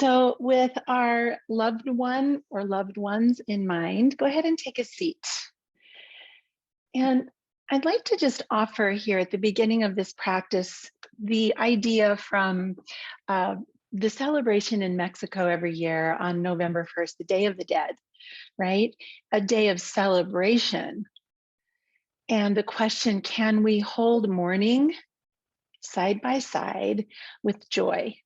So with our loved one or loved ones in mind, go ahead and take a seat. And I'd like to just offer here at the beginning of this practice, the idea from the celebration in Mexico every year on November 1st, the Day of the Dead, right? A day of celebration. And the question, can we hold mourning side by side with joy?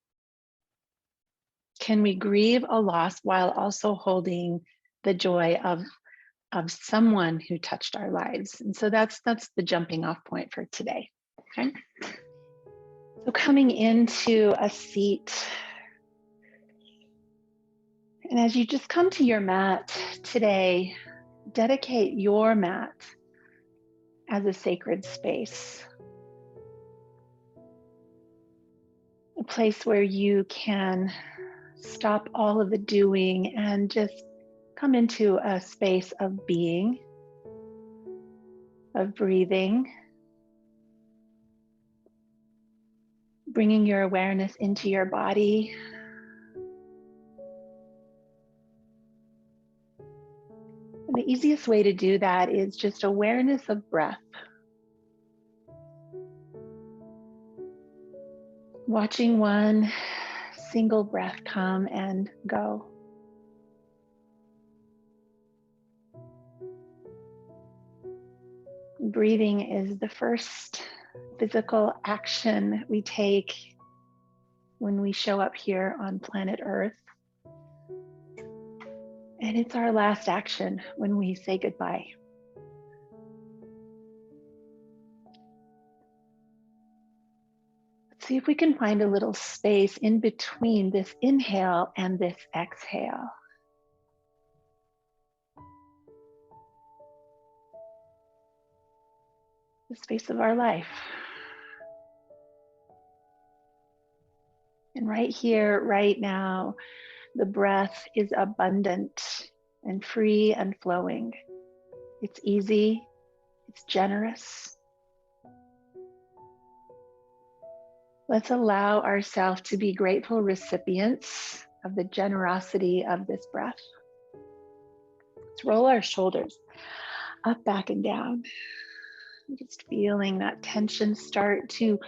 Can we grieve a loss while also holding the joy of someone who touched our lives? And so that's the jumping off point for today. Okay. So coming into a seat, and as you just come to your mat today, dedicate your mat as a sacred space, a place where you can stop all of the doing and just come into a space of being, of breathing, bringing your awareness into your body. And the easiest way to do that is just awareness of breath. Watching one single breath come and go. Breathing is the first physical action we take when we show up here on planet Earth. And it's our last action when we say goodbye. Let's see if we can find a little space in between this inhale and this exhale. The space of our life. And right here, right now, the breath is abundant and free and flowing. It's easy, it's generous. Let's allow ourselves to be grateful recipients of the generosity of this breath. Let's roll our shoulders up, back, and down. Just feeling that tension start to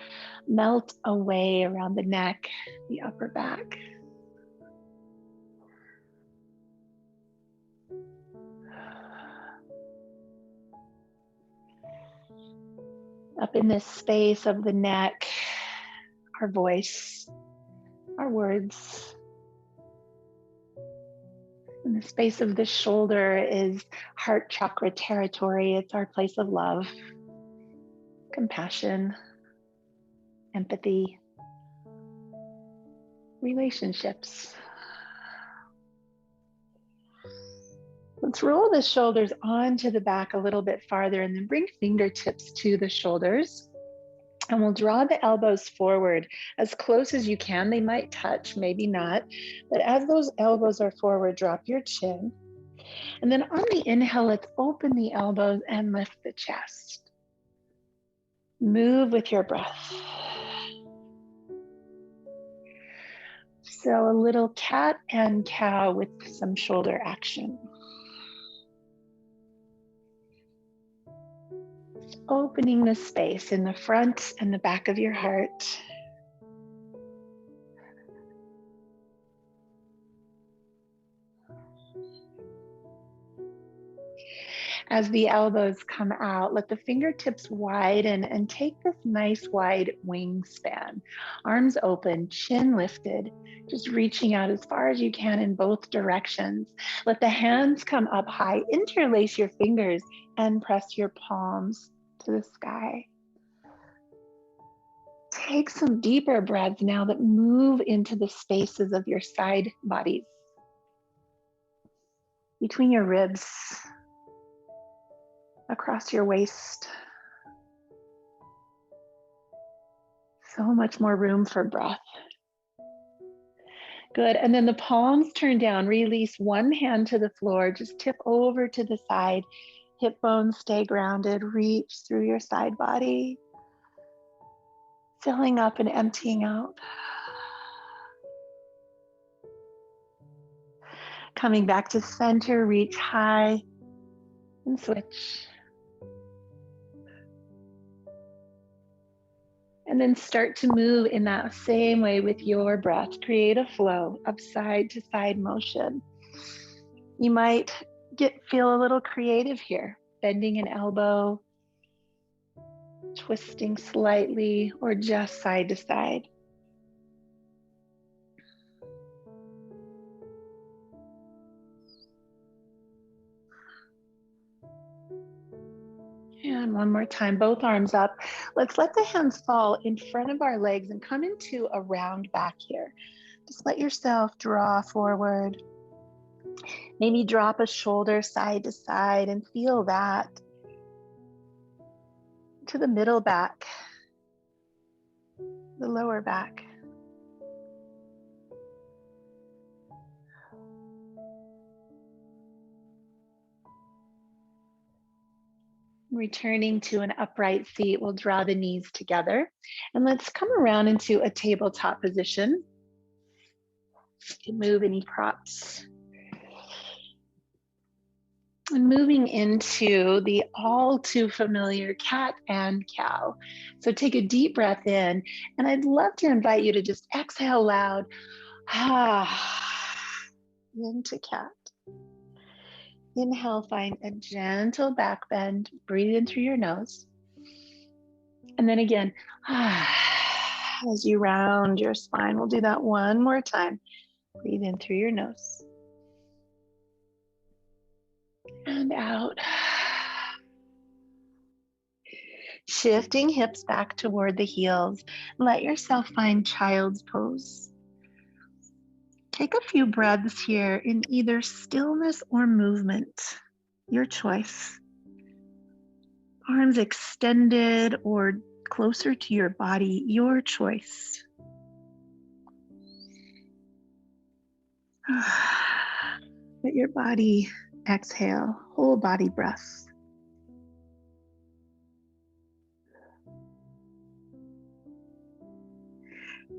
melt away around the neck, the upper back. Up in this space of the neck, our voice, our words. And the space of the shoulder is heart chakra territory. It's our place of love, compassion, empathy, relationships. Let's roll the shoulders onto the back a little bit farther and then bring fingertips to the shoulders. And we'll draw the elbows forward as close as you can. They might touch, maybe not. But as those elbows are forward, drop your chin. And then on the inhale, let's open the elbows and lift the chest. Move with your breath. So a little cat and cow with some shoulder action. Opening the space in the front and the back of your heart. As the elbows come out, let the fingertips widen and take this nice wide wingspan. Arms open, chin lifted, just reaching out as far as you can in both directions. Let the hands come up high, interlace your fingers and press your palms to the sky. Take some deeper breaths now that move into the spaces of your side bodies, between your ribs, across your waist. So much more room for breath. Good, and then the palms turn down, release one hand to the floor, just tip over to the side, hip bones stay grounded, reach through your side body, filling up and emptying out. Coming back to center, reach high and switch. And then start to move in that same way with your breath. Create a flow of side to side motion. You might feel a little creative here, bending an elbow, twisting slightly, or just side to side. And one more time, both arms up. Let's let the hands fall in front of our legs and come into a round back here. Just let yourself draw forward. Maybe drop a shoulder side to side and feel that to the middle back, the lower back. Returning to an upright seat, we'll draw the knees together. And let's come around into a tabletop position. You can move any props. And moving into the all too familiar cat and cow. So take a deep breath in, and I'd love to invite you to just exhale loud. Into cat. Inhale, find a gentle back bend. Breathe in through your nose. And then again, as you round your spine, we'll do that one more time. Breathe in through your nose. And out. Shifting hips back toward the heels. Let yourself find child's pose. Take a few breaths here in either stillness or movement, your choice. Arms extended or closer to your body, your choice. Let your body exhale, whole body breath.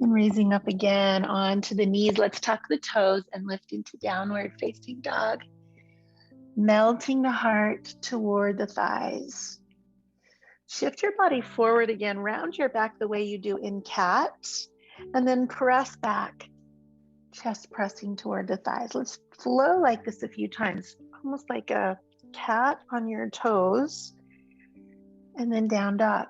And raising up again onto the knees, let's tuck the toes and lift into downward facing dog. Melting the heart toward the thighs. Shift your body forward again, round your back the way you do in cat, and then press back, chest pressing toward the thighs. Let's flow like this a few times, almost like a cat on your toes, and then down dog.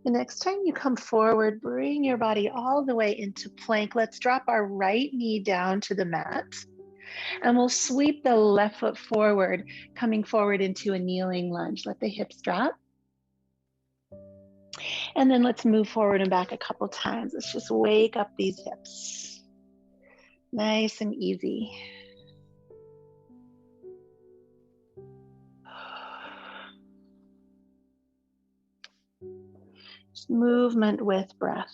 The next time you come forward, bring your body all the way into plank. Let's drop our right knee down to the mat. And we'll sweep the left foot forward, coming forward into a kneeling lunge. Let the hips drop. And then let's move forward and back a couple times. Let's just wake up these hips. Nice and easy. Just movement with breath.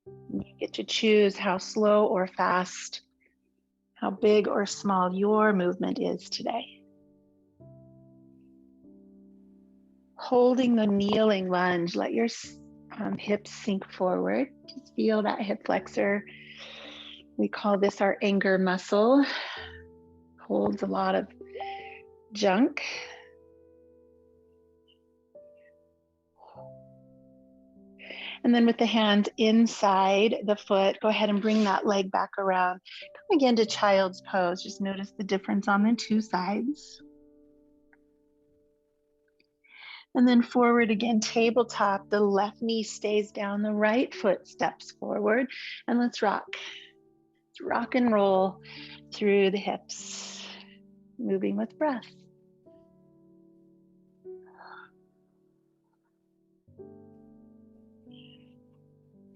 You get to choose how slow or fast, how big or small your movement is today. Holding the kneeling lunge, let your hips sink forward. Just feel that hip flexor. We call this our anger muscle. Holds a lot of junk. And then with the hand inside the foot, go ahead and bring that leg back around. Come again to child's pose. Just notice the difference on the two sides. And then forward again, tabletop. The left knee stays down, the right foot steps forward. And let's rock. Let's rock and roll through the hips, moving with breath.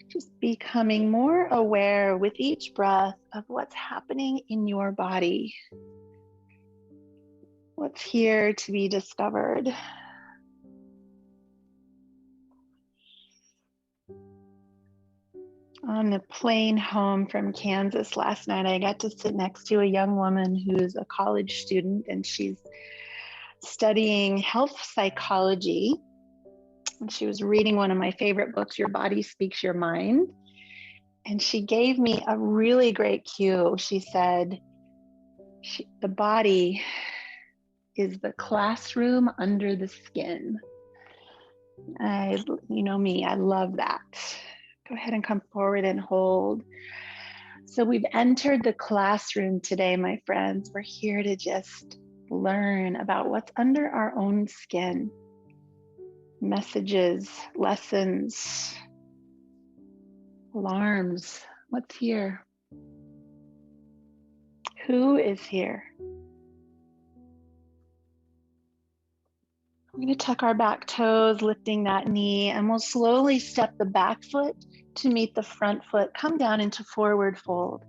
Just becoming more aware with each breath of what's happening in your body. What's here to be discovered. On the plane home from Kansas last night, I got to sit next to a young woman who's a college student, and she's studying health psychology, and she was reading one of my favorite books, Your Body Speaks Your Mind. And she gave me a really great cue. She said, the body is the classroom under the skin. You know me, I love that. Go ahead and come forward and hold. So we've entered the classroom today, my friends. We're here to just learn about what's under our own skin. Messages, lessons, alarms. What's here? Who is here? We're going to tuck our back toes, lifting that knee, and we'll slowly step the back foot to meet the front foot. Come down into forward fold.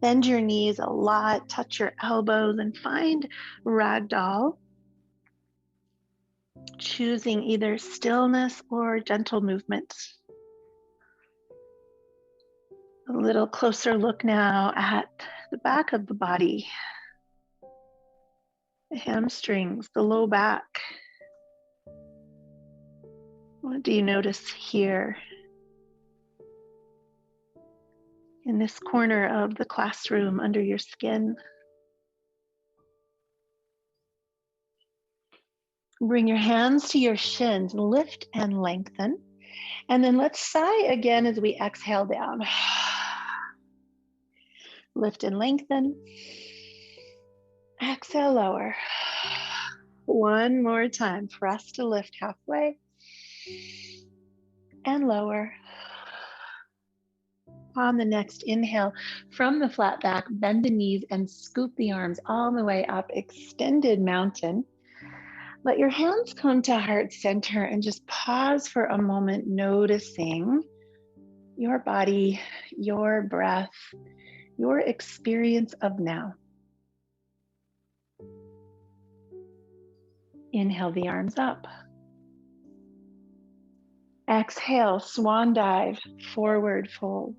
Bend your knees a lot, touch your elbows, and find ragdoll. Choosing either stillness or gentle movement. A little closer look now at the back of the body. The hamstrings, the low back. What do you notice here? In this corner of the classroom under your skin. Bring your hands to your shins, lift and lengthen. And then let's sigh again as we exhale down. Lift and lengthen. Exhale, lower. One more time. Press to lift halfway. And lower. On the next inhale, from the flat back, bend the knees and scoop the arms all the way up, extended mountain. Let your hands come to heart center and just pause for a moment, noticing your body, your breath, your experience of now. Inhale the arms up. Exhale, swan dive, forward fold.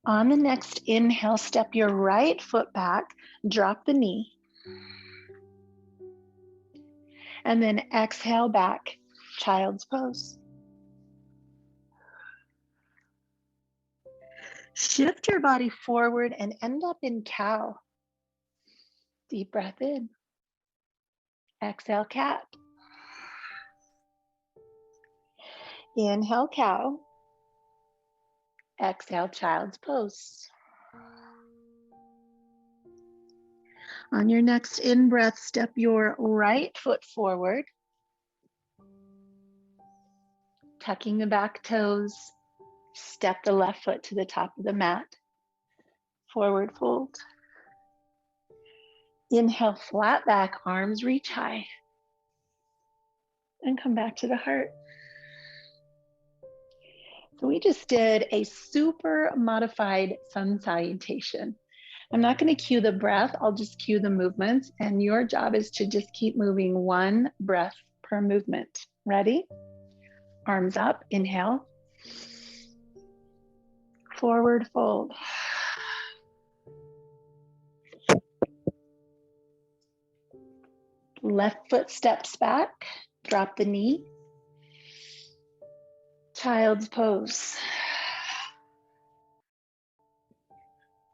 On the next inhale, step your right foot back, drop the knee. And then exhale back, child's pose. Shift your body forward and end up in cow. Deep breath in. Exhale, cat. Inhale, cow. Exhale, child's pose. On your next in-breath, step your right foot forward, tucking the back toes. Step the left foot to the top of the mat. Forward fold. Inhale, flat back, arms reach high. And come back to the heart. So we just did a super modified sun salutation. I'm not going to cue the breath, I'll just cue the movements, and your job is to just keep moving one breath per movement. Ready? Arms up, inhale. Forward fold. Left foot steps back, drop the knee. Child's pose.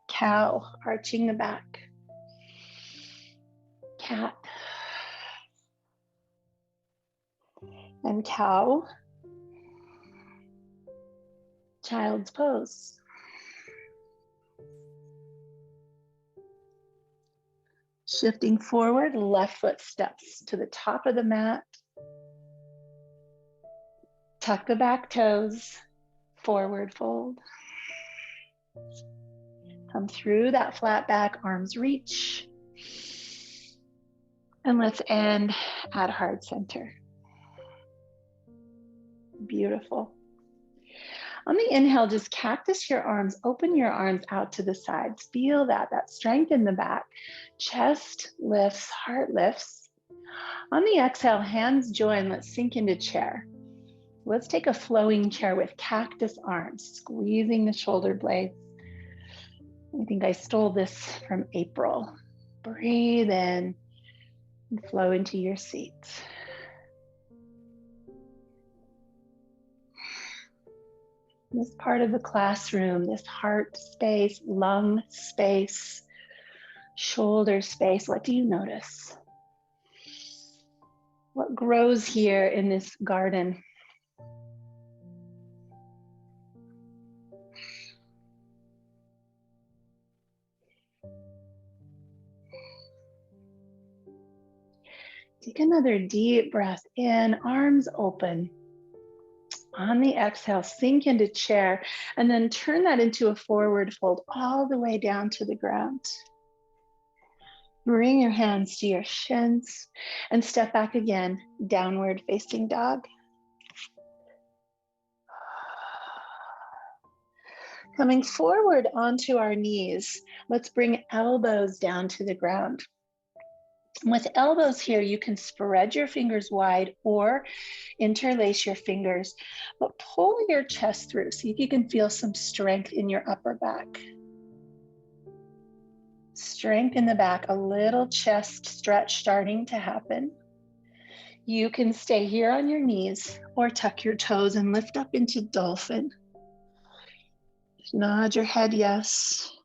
Cow, arching the back. Cat. And cow. Child's pose. Shifting forward, left foot steps to the top of the mat. Tuck the back toes, forward fold. Come through that flat back, arms reach. And let's end at heart center. Beautiful. On the inhale, just cactus your arms, open your arms out to the sides. Feel that strength in the back. Chest lifts, heart lifts. On the exhale, hands join, let's sink into chair. Let's take a flowing chair with cactus arms, squeezing the shoulder blades. I think I stole this from April. Breathe in and flow into your seat. This part of the classroom, this heart space, lung space, shoulder space, what do you notice? What grows here in this garden? Take another deep breath in, arms open. On the exhale, sink into chair, and then turn that into a forward fold all the way down to the ground. Bring your hands to your shins and step back again, downward facing dog. Coming forward onto our knees, let's bring elbows down to the ground. With elbows here, you can spread your fingers wide or interlace your fingers, but pull your chest through. See if you can feel some strength in your upper back. Strength in the back, a little chest stretch starting to happen. You can stay here on your knees or tuck your toes and lift up into dolphin. Nod your head yes.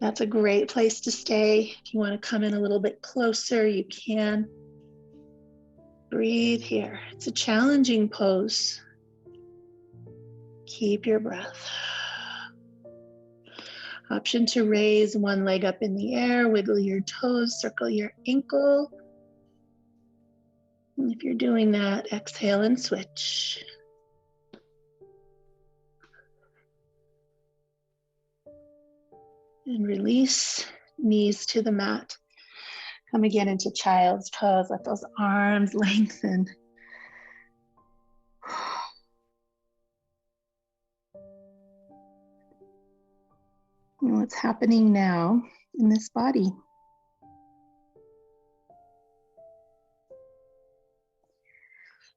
That's a great place to stay. If you want to come in a little bit closer, you can. Breathe here. It's a challenging pose. Keep your breath. Option to raise one leg up in the air, wiggle your toes, circle your ankle. And if you're doing that, exhale and switch. And release, knees to the mat. Come again into child's pose. Let those arms lengthen. And what's happening now in this body?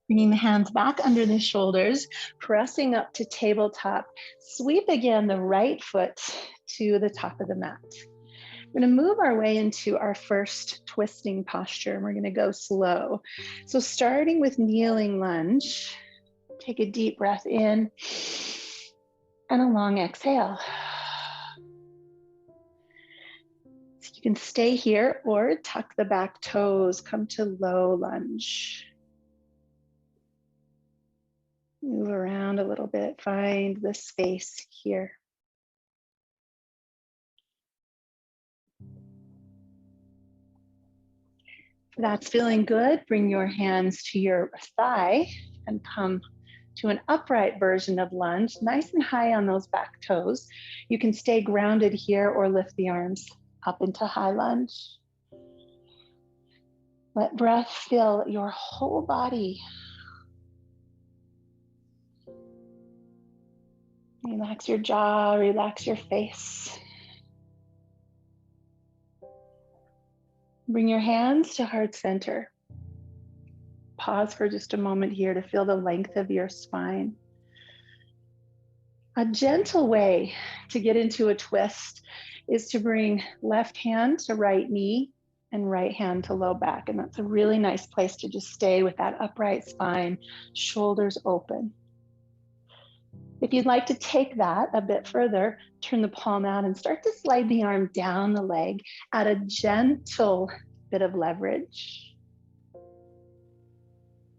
Bringing the hands back under the shoulders, pressing up to tabletop. Sweep again the right foot to the top of the mat. We're going to move our way into our first twisting posture, and we're going to go slow. So starting with kneeling lunge, take a deep breath in and a long exhale. So you can stay here or tuck the back toes, come to low lunge. Move around a little bit, find the space here. If that's feeling good, bring your hands to your thigh and come to an upright version of lunge, nice and high on those back toes. You can stay grounded here or lift the arms up into high lunge. Let breath fill your whole body. Relax your jaw, relax your face. Bring your hands to heart center. Pause for just a moment here to feel the length of your spine. A gentle way to get into a twist is to bring left hand to right knee and right hand to low back. And that's a really nice place to just stay with that upright spine, shoulders open. If you'd like to take that a bit further, turn the palm out and start to slide the arm down the leg at a gentle bit of leverage.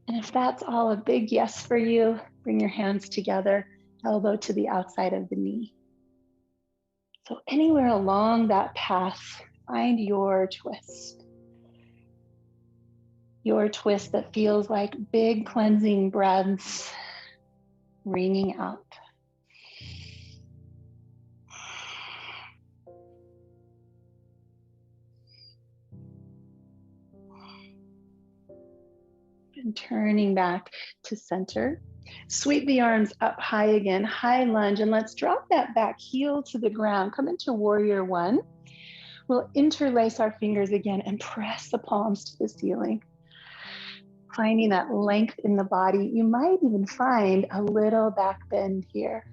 And if that's all a big yes for you, bring your hands together, elbow to the outside of the knee. So anywhere along that path, find your twist. Your twist that feels like big cleansing breaths ringing out. And turning back to center. Sweep the arms up high again, high lunge, and let's drop that back heel to the ground. Come into warrior one. We'll interlace our fingers again and press the palms to the ceiling. Finding that length in the body. You might even find a little back bend here.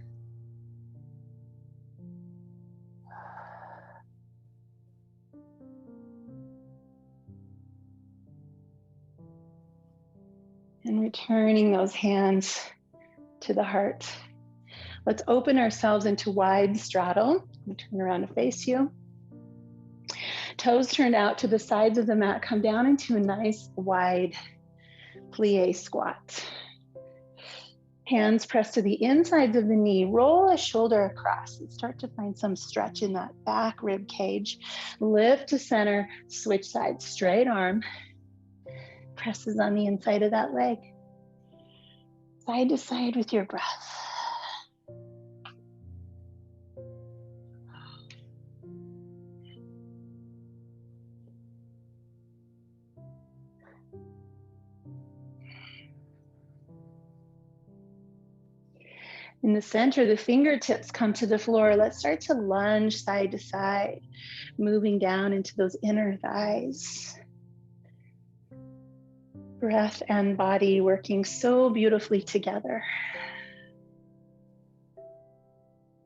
And returning those hands to the heart. Let's open ourselves into wide straddle. Turn around to face you. Toes turned out to the sides of the mat. Come down into a nice wide plie squat. Hands press to the insides of the knee. Roll a shoulder across and start to find some stretch in that back rib cage. Lift to center, switch sides. Straight arm presses on the inside of that leg. Side to side with your breath. In the center, the fingertips come to the floor. Let's start to lunge side to side, moving down into those inner thighs. Breath and body working so beautifully together.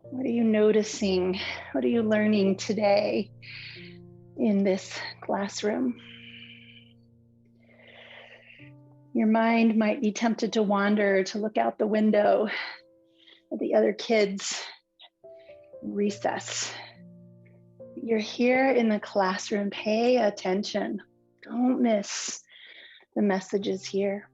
What are you noticing? What are you learning today in this classroom? Your mind might be tempted to wander, to look out the window at the other kids, recess. You're here in the classroom. Pay attention. Don't miss the messages here.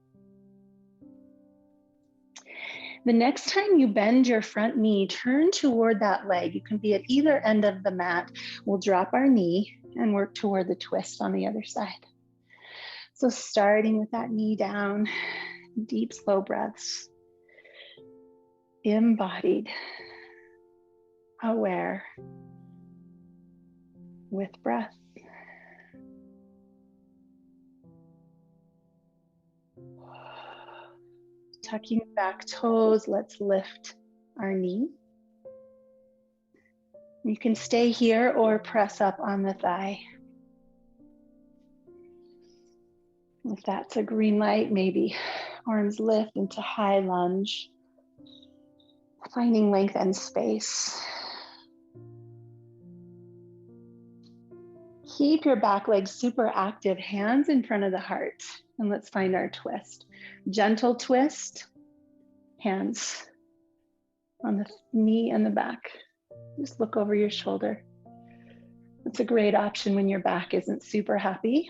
The next time you bend your front knee, turn toward that leg. You can be at either end of the mat. We'll drop our knee and work toward the twist on the other side. So starting with that knee down, deep, slow breaths. Embodied, aware, with breath. Tucking back toes, let's lift our knee. You can stay here or press up on the thigh. If that's a green light, maybe arms lift into high lunge. Finding length and space. Keep your back leg super active, hands in front of the heart. And let's find our twist. Gentle twist, hands on the knee and the back. Just look over your shoulder. It's a great option when your back isn't super happy.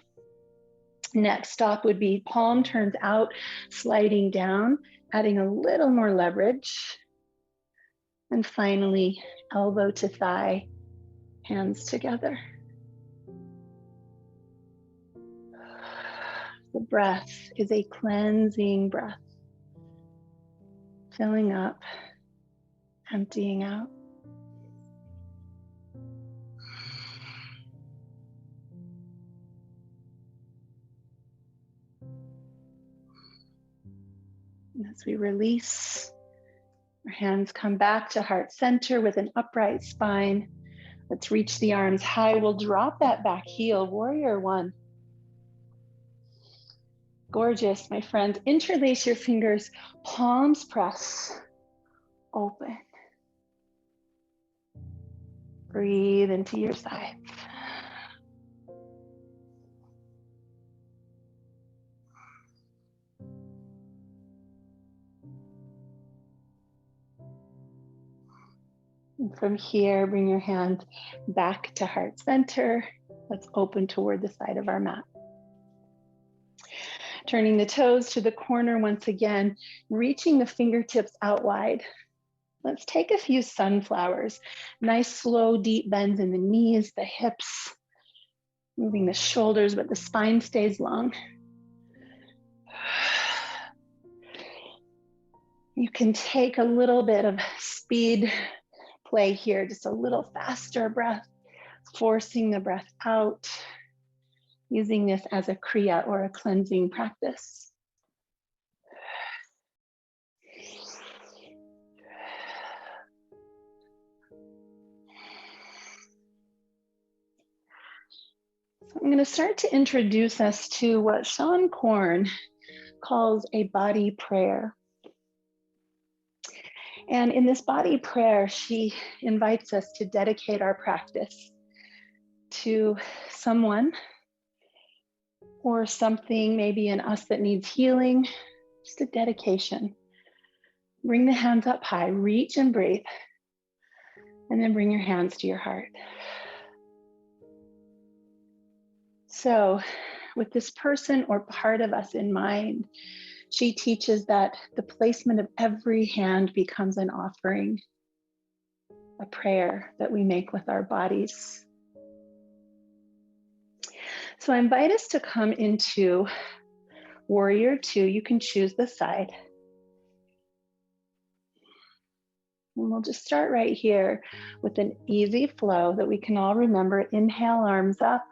Next stop would be palm turns out, sliding down, adding a little more leverage. And finally, elbow to thigh, hands together. The breath is a cleansing breath. Filling up, emptying out. And as we release, our hands come back to heart center with an upright spine. Let's reach the arms high. We'll drop that back heel, warrior one. Gorgeous, my friends. Interlace your fingers, palms press, open. Breathe into your sides. And from here, bring your hands back to heart center. Let's open toward the side of our mat. Turning the toes to the corner once again, reaching the fingertips out wide. Let's take a few sunflowers. Nice, slow, deep bends in the knees, the hips, moving the shoulders, but the spine stays long. You can take a little bit of speed play here, just a little faster breath, forcing the breath out, using this as a kriya or a cleansing practice. So I'm going to start to introduce us to what Sean Korn calls a body prayer. And in this body prayer, she invites us to dedicate our practice to someone or something maybe in us that needs healing, Just a dedication. Bring the hands up high, reach and breathe. And then bring your hands to your heart. So with this person or part of us in mind, she teaches that the placement of every hand becomes an offering, a prayer that we make with our bodies. So I invite us to come into Warrior Two. You can choose the side. And we'll just start right here with an easy flow that we can all remember. Inhale, arms up.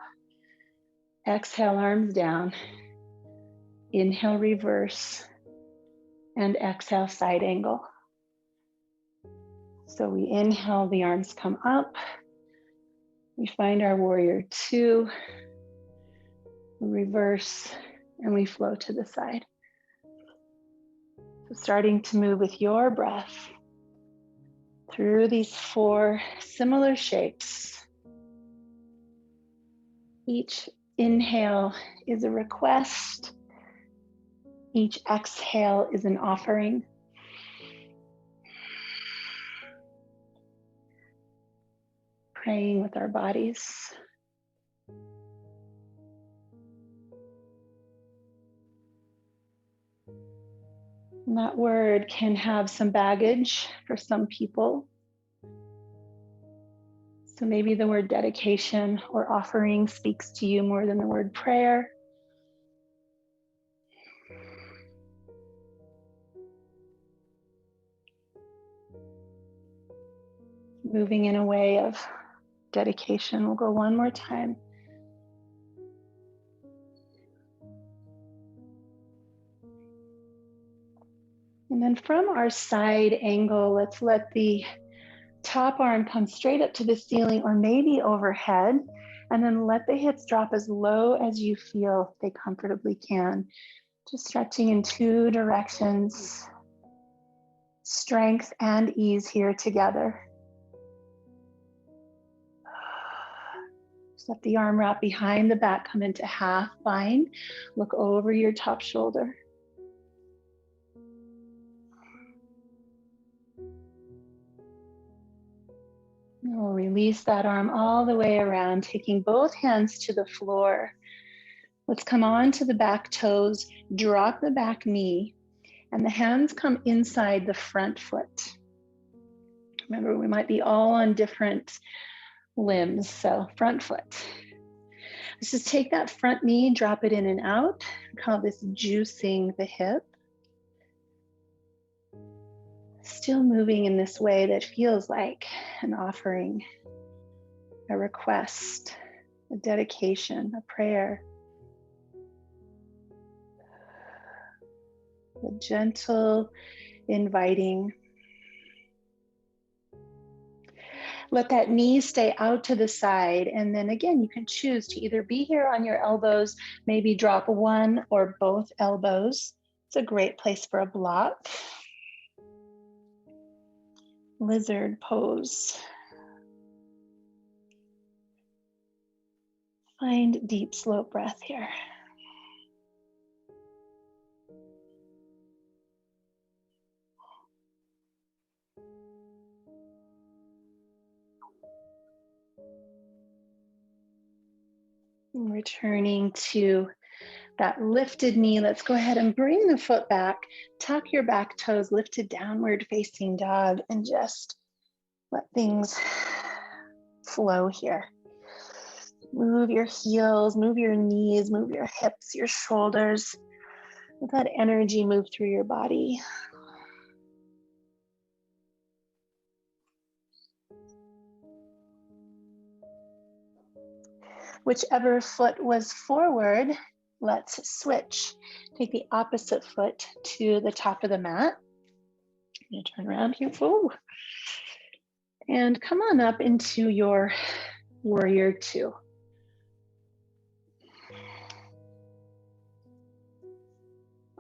Exhale, arms down. Inhale, reverse. And exhale, side angle. So we inhale, the arms come up. We find our Warrior Two. Reverse, and we flow to the side. So starting to move with your breath through these four similar shapes. Each inhale is a request. Each exhale is an offering. Praying with our bodies. And that word can have some baggage for some people. So maybe the word dedication or offering speaks to you more than the word prayer. Moving in a way of dedication. We'll go one more time. And then from our side angle, let's let the top arm come straight up to the ceiling or maybe overhead, and then let the hips drop as low as you feel they comfortably can. Just stretching in two directions. Strength and ease here together. Just let the arm wrap behind the back, come into half bind. Look over your top shoulder. We'll release that arm all the way around, taking both hands to the floor. Let's come on to the back toes, drop the back knee, and the hands come inside the front foot. Remember, we might be all on different limbs, so front foot. Let's just take that front knee, drop it in and out. We call this juicing the hip. Still moving in this way that feels like an offering, a request, a dedication, a prayer. A gentle, inviting. Let that knee stay out to the side. And then again, you can choose to either be here on your elbows, maybe drop one or both elbows. It's a great place for a block. Lizard pose. Find deep, slow breath here. And returning to that lifted knee, let's go ahead and bring the foot back, tuck your back toes lifted downward facing dog, and just let things flow here. Move your heels, move your knees, move your hips, your shoulders. Let that energy move through your body. Whichever foot was forward, let's switch. Take the opposite foot to the top of the mat. I'm gonna turn around here. Ooh. And come on up into your Warrior Two.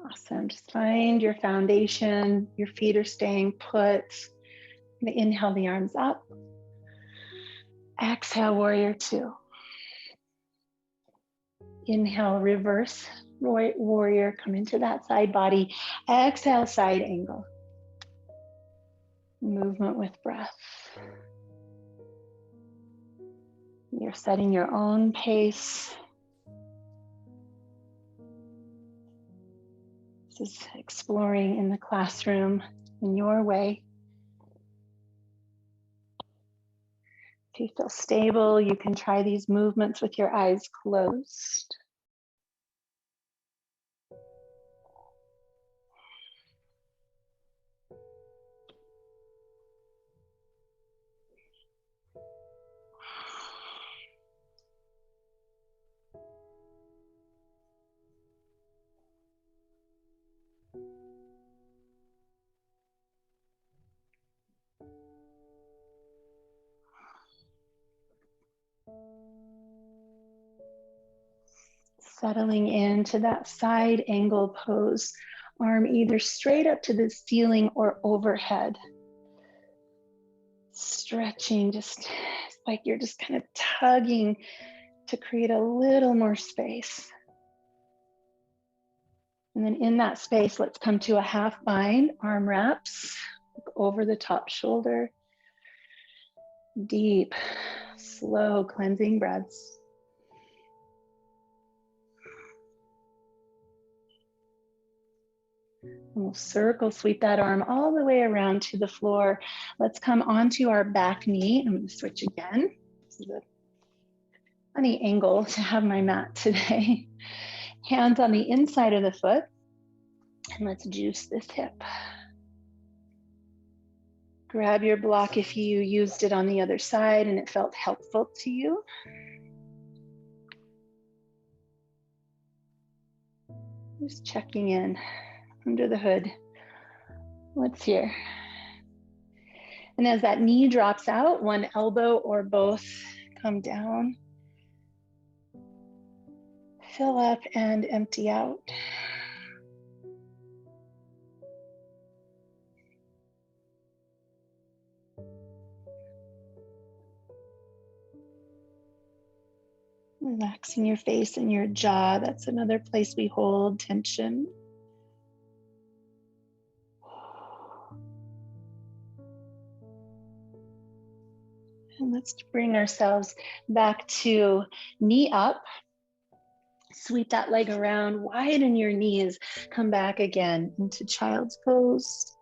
Awesome. Just find your foundation. Your feet are staying put. I'm gonna inhale the arms up. Exhale, Warrior Two. Inhale, reverse Warrior, come into that side body. Exhale, side angle. Movement with breath. You're setting your own pace. This is exploring in the classroom in your way. If you feel stable, you can try these movements with your eyes closed. Settling into that side angle pose, arm either straight up to the ceiling or overhead. Stretching, just like you're just kind of tugging to create a little more space. And then in that space, let's come to a half bind, arm wraps, look over the top shoulder. Deep, slow cleansing breaths. And we'll circle sweep that arm all the way around to the floor. Let's come onto our back knee. I'm going to switch again. This is a funny angle to have my mat today. Hands on the inside of the foot. And let's juice this hip. Grab your block if you used it on the other side and it felt helpful to you. Just checking in under the hood. What's here? And as that knee drops out, one elbow or both come down. Fill up and empty out. Relaxing your face and your jaw. That's another place we hold tension. And let's bring ourselves back to knee up. Sweep that leg around, widen your knees. Come back again into child's pose.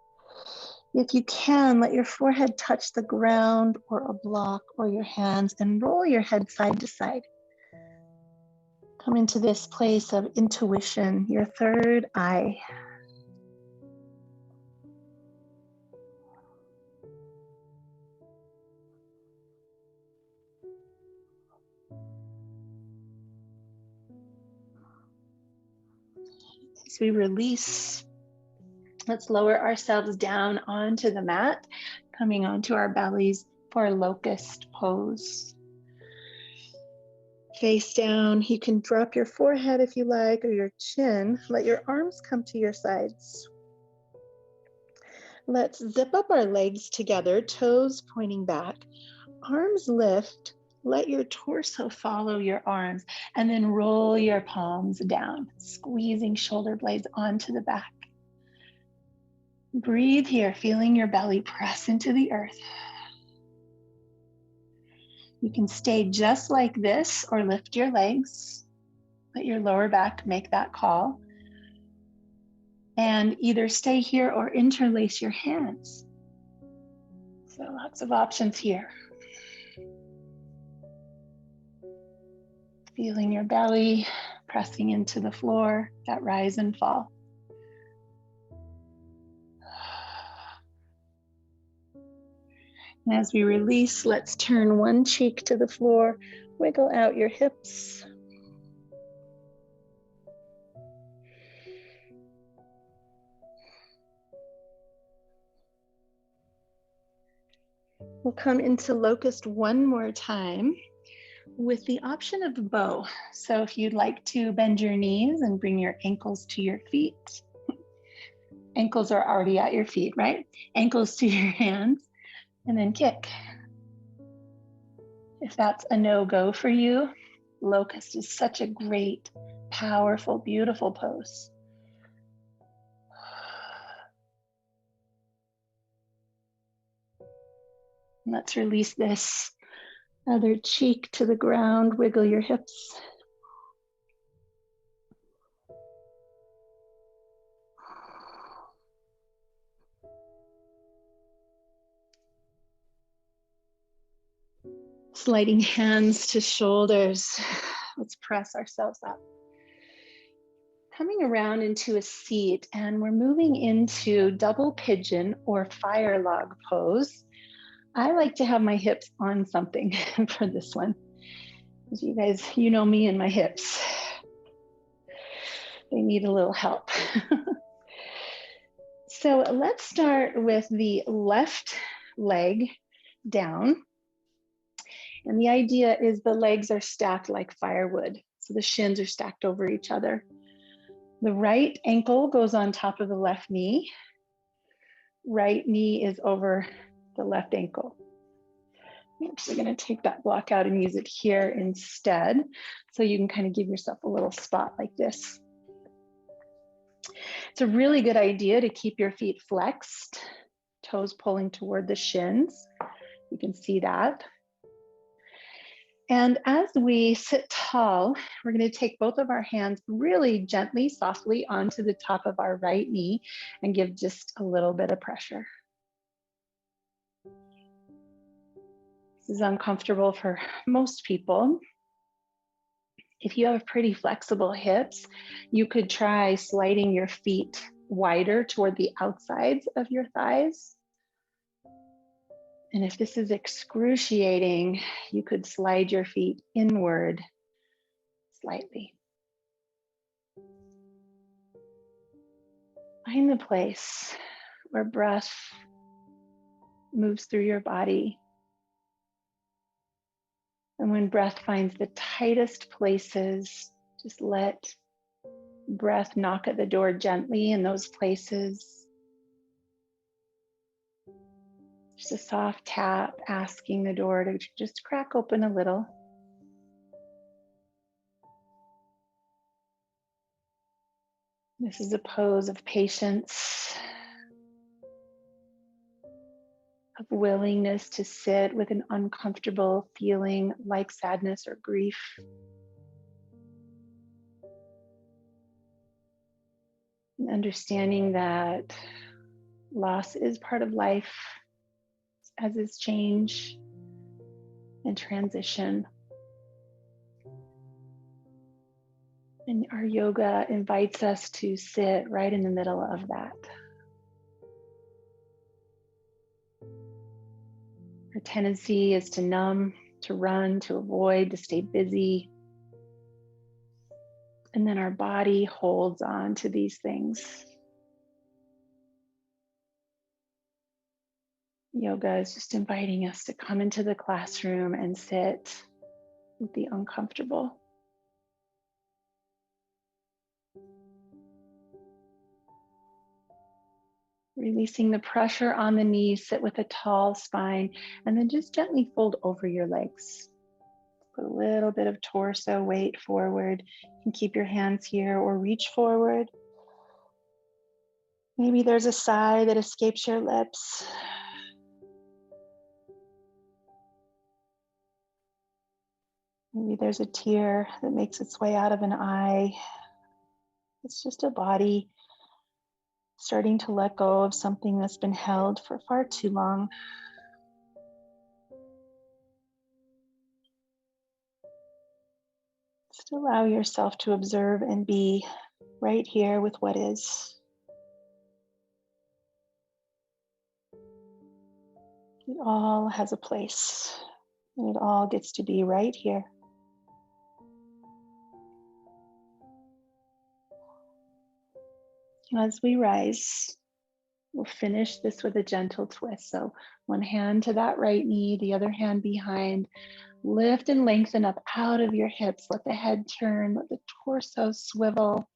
If you can, let your forehead touch the ground or a block or your hands and roll your head side to side. Come into this place of intuition, your third eye. As we release, let's lower ourselves down onto the mat, coming onto our bellies for Locust Pose. Face down, you can drop your forehead if you like, or your chin. Let your arms come to your sides. Let's zip up our legs together, toes pointing back. Arms lift, let your torso follow your arms, and then roll your palms down, squeezing shoulder blades onto the back. Breathe here, feeling your belly press into the earth. You can stay just like this or lift your legs. Let your lower back make that call. And either stay here or interlace your hands. So lots of options here. Feeling your belly pressing into the floor, that rise and fall. And as we release, let's turn one cheek to the floor, wiggle out your hips. We'll come into Locust one more time with the option of bow. So if you'd like to bend your knees and bring your ankles to your feet, ankles are already at your feet, right? Ankles to your hands, and then kick. If that's a no-go for you, Locust is such a great, powerful, beautiful pose. Let's release this other cheek to the ground. Wiggle your hips. Sliding hands to shoulders. Let's press ourselves up. Coming around into a seat, and we're moving into double pigeon or fire log pose. I like to have my hips on something for this one. As you guys, you know me and my hips. They need a little help. So let's start with the left leg down. And the idea is the legs are stacked like firewood. So the shins are stacked over each other. The right ankle goes on top of the left knee. Right knee is over the left ankle. I'm actually going to take that block out and use it here instead. So you can kind of give yourself a little spot like this. It's a really good idea to keep your feet flexed, toes pulling toward the shins. You can see that. And as we sit tall, we're going to take both of our hands really gently, softly onto the top of our right knee and give just a little bit of pressure. This is uncomfortable for most people. If you have pretty flexible hips, you could try sliding your feet wider toward the outsides of your thighs. And if this is excruciating, you could slide your feet inward slightly. Find the place where breath moves through your body. And when breath finds the tightest places, just let breath knock at the door gently in those places. Just a soft tap, asking the door to just crack open a little. This is a pose of patience, of willingness to sit with an uncomfortable feeling like sadness or grief. And understanding that loss is part of life, as is change and transition. And our yoga invites us to sit right in the middle of that. Our tendency is to numb, to run, to avoid, to stay busy. And then our body holds on to these things. Yoga is just inviting us to come into the classroom and sit with the uncomfortable. Releasing the pressure on the knees, sit with a tall spine, and then just gently fold over your legs. Put a little bit of torso weight forward. You can keep your hands here or reach forward. Maybe there's a sigh that escapes your lips. Maybe there's a tear that makes its way out of an eye. It's just a body starting to let go of something that's been held for far too long. Just allow yourself to observe and be right here with what is. It all has a place, and it all gets to be right here. As we rise, we'll finish this with a gentle twist. So one hand to that right knee, the other hand behind. Lift and lengthen up out of your hips. Let the head turn, let the torso swivel.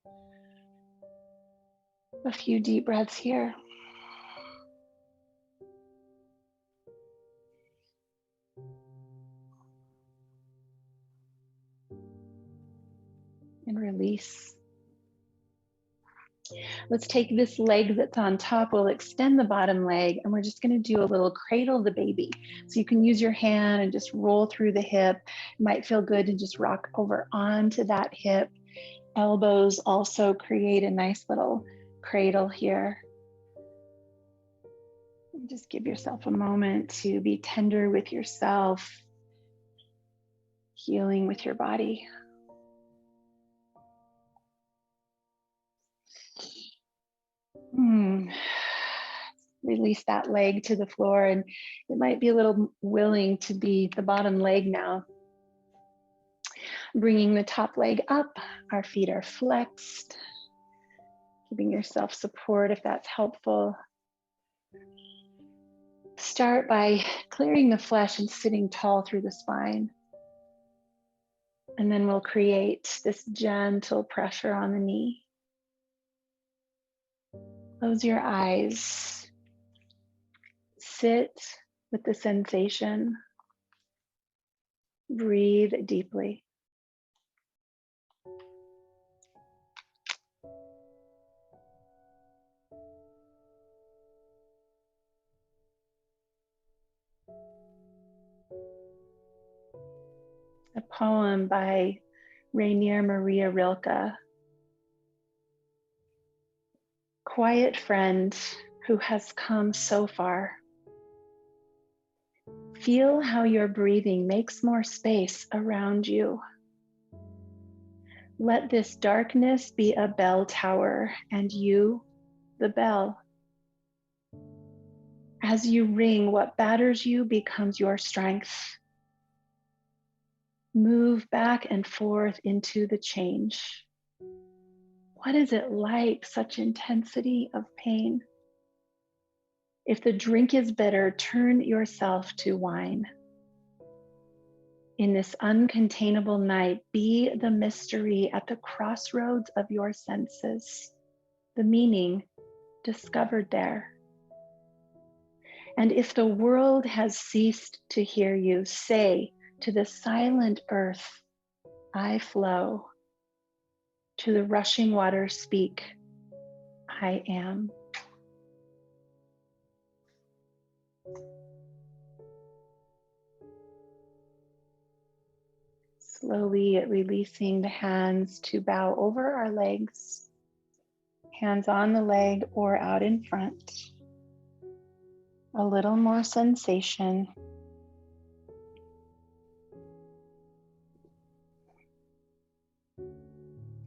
A few deep breaths here. release. Let's take this leg that's on top, we'll extend the bottom leg, and we're just gonna do a little cradle the baby. So you can use your hand and just roll through the hip. It might feel good to just rock over onto that hip. Elbows also create a nice little cradle here. Just give yourself a moment to be tender with yourself, healing with your body. Release that leg to the floor, and it might be a little willing to be the bottom leg now. Bringing the top leg up, our feet are flexed. Giving yourself support if that's helpful. Start by clearing the flesh and sitting tall through the spine. And then we'll create this gentle pressure on the knee. Close your eyes. Sit with the sensation. Breathe deeply. A poem by Rainier Maria Rilke. Quiet friend who has come so far. Feel how your breathing makes more space around you. Let this darkness be a bell tower, and you, the bell. As you ring, what batters you becomes your strength. Move back and forth into the change. What is it like, such intensity of pain? If the drink is bitter, turn yourself to wine. In this uncontainable night, be the mystery at the crossroads of your senses, the meaning discovered there. And if the world has ceased to hear you, say to the silent earth, I flow. To the rushing water, speak, I am. Slowly releasing the hands to bow over our legs, hands on the leg or out in front. A little more sensation.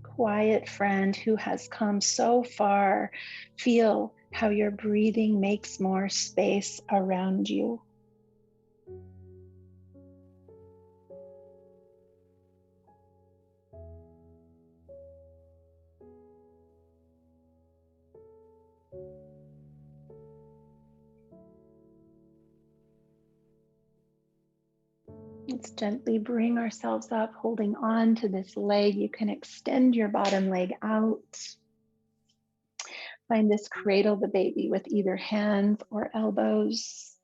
Quiet friend who has come so far, feel how your breathing makes more space around you. Let's gently bring ourselves up, holding on to this leg. You can extend your bottom leg out. Find this cradle the baby with either hands or elbows.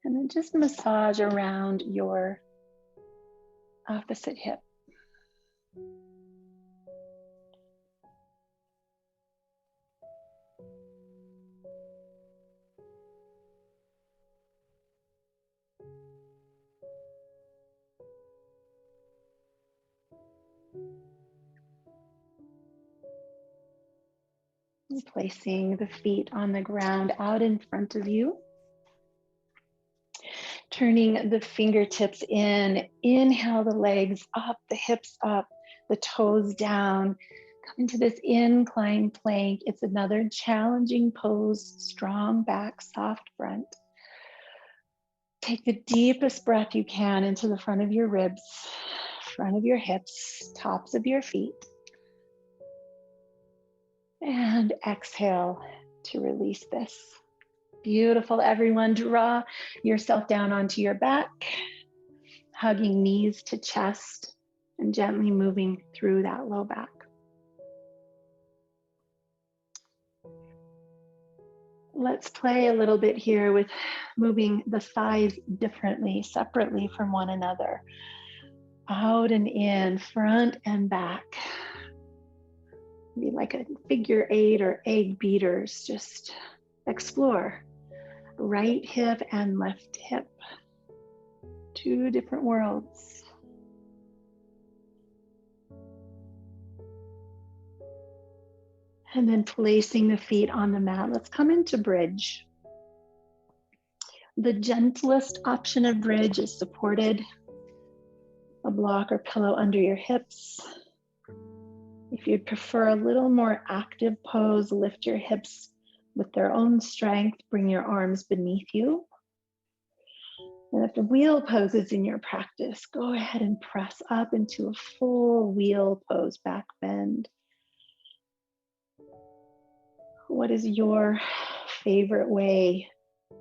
And then just massage around your opposite hip. Placing the feet on the ground out in front of you. Turning the fingertips in. Inhale the legs up, the hips up, the toes down. Come into this incline plank. It's another challenging pose. Strong back, soft front. Take the deepest breath you can into the front of your ribs, front of your hips, tops of your feet. And exhale to release this. Beautiful, everyone. Draw yourself down onto your back, hugging knees to chest and gently moving through that low back. Let's play a little bit here with moving the thighs differently, separately from one another. Out and in, front and back. Be like a figure 8 or egg beaters. Just explore. Right hip and left hip. Two different worlds. And then placing the feet on the mat. Let's come into bridge. The gentlest option of bridge is supported. A block or pillow under your hips. If you'd prefer a little more active pose, lift your hips with their own strength. Bring your arms beneath you. And if the wheel pose is in your practice, go ahead and press up into a full wheel pose, back bend. What is your favorite way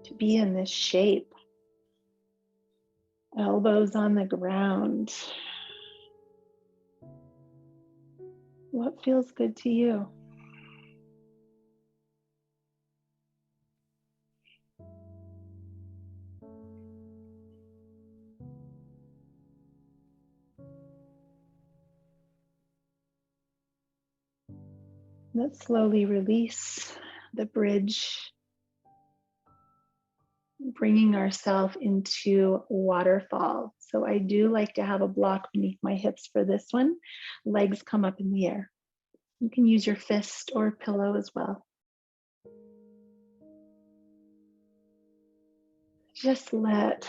to be in this shape? Elbows on the ground. What feels good to you? Let's slowly release the bridge, bringing ourselves into waterfall. So I do like to have a block beneath my hips for this one. Legs come up in the air. You can use your fist or pillow as well. Just let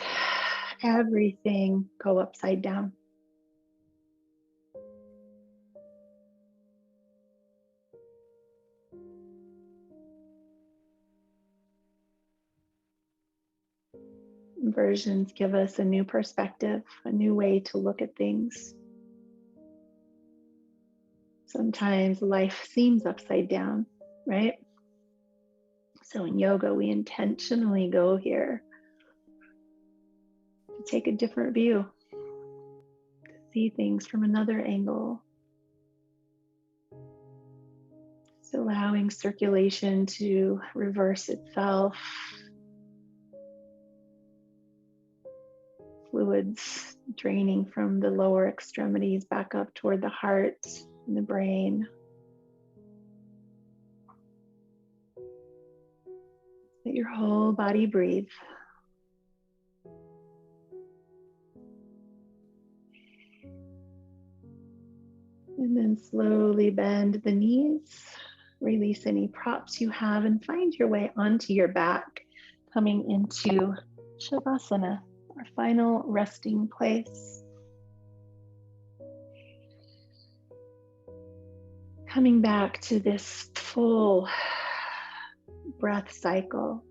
everything go upside down. Inversions give us a new perspective, a new way to look at things. Sometimes life seems upside down, right? So in yoga, we intentionally go here to take a different view, to see things from another angle. Just allowing circulation to reverse itself. Fluids draining from the lower extremities back up toward the heart and the brain. Let your whole body breathe. And then slowly bend the knees, release any props you have, and find your way onto your back, coming into Shavasana, our final resting place. Coming back to this full breath cycle,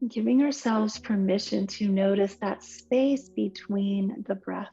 giving ourselves permission to notice that space between the breath.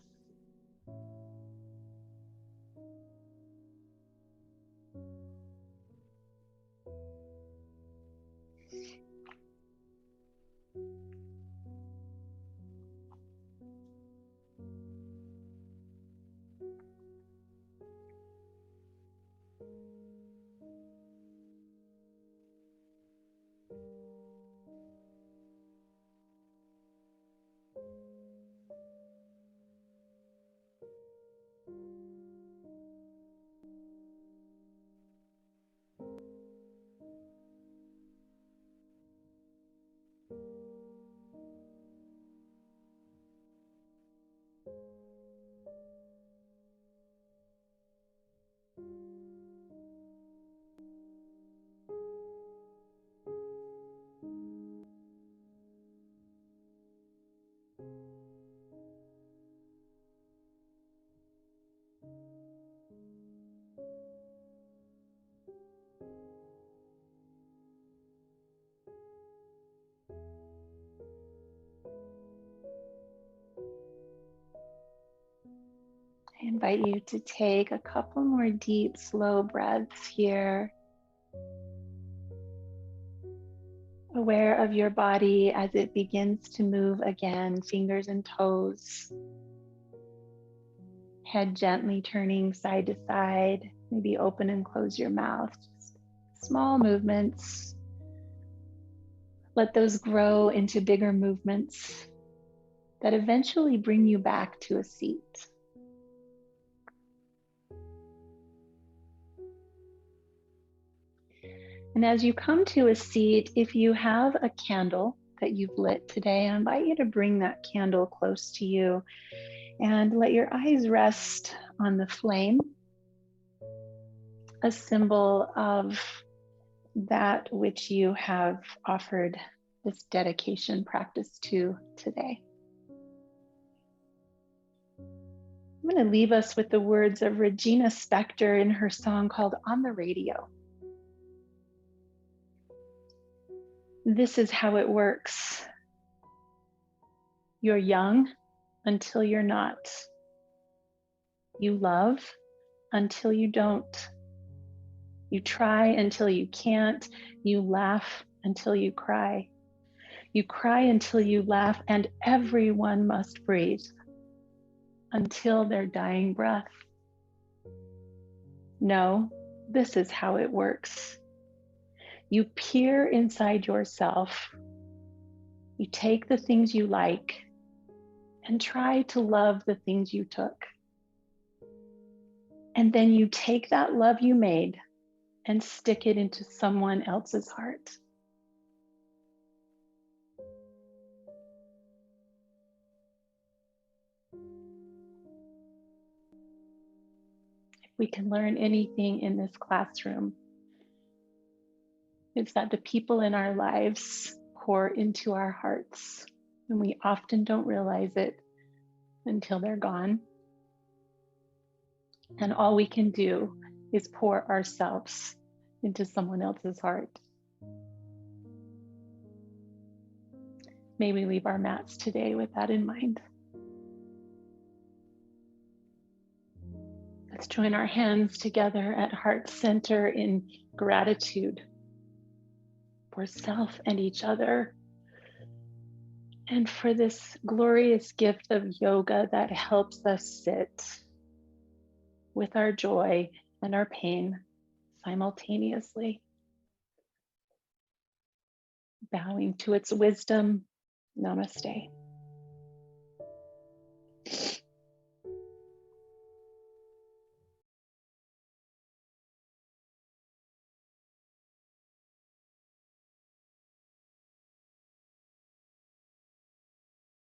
I invite you to take a couple more deep, slow breaths here. Aware of your body as it begins to move again, fingers and toes. Head gently turning side to side. Maybe open and close your mouth. Just small movements. Let those grow into bigger movements that eventually bring you back to a seat. And as you come to a seat, if you have a candle that you've lit today, I invite you to bring that candle close to you and let your eyes rest on the flame, a symbol of that which you have offered this dedication practice to today. I'm going to leave us with the words of Regina Spektor in her song called On the Radio. This is how it works. You're young until you're not. You love until you don't. You try until you can't. You laugh until you cry. You cry until you laugh, and everyone must breathe until their dying breath. No, this is how it works. You peer inside yourself. You take the things you like and try to love the things you took. And then you take that love you made and stick it into someone else's heart. If we can learn anything in this classroom, it's that the people in our lives pour into our hearts, and we often don't realize it until they're gone. And all we can do is pour ourselves into someone else's heart. May we leave our mats today with that in mind. Let's join our hands together at heart center in gratitude for self and each other, and for this glorious gift of yoga that helps us sit with our joy and our pain simultaneously. Bowing to its wisdom, namaste.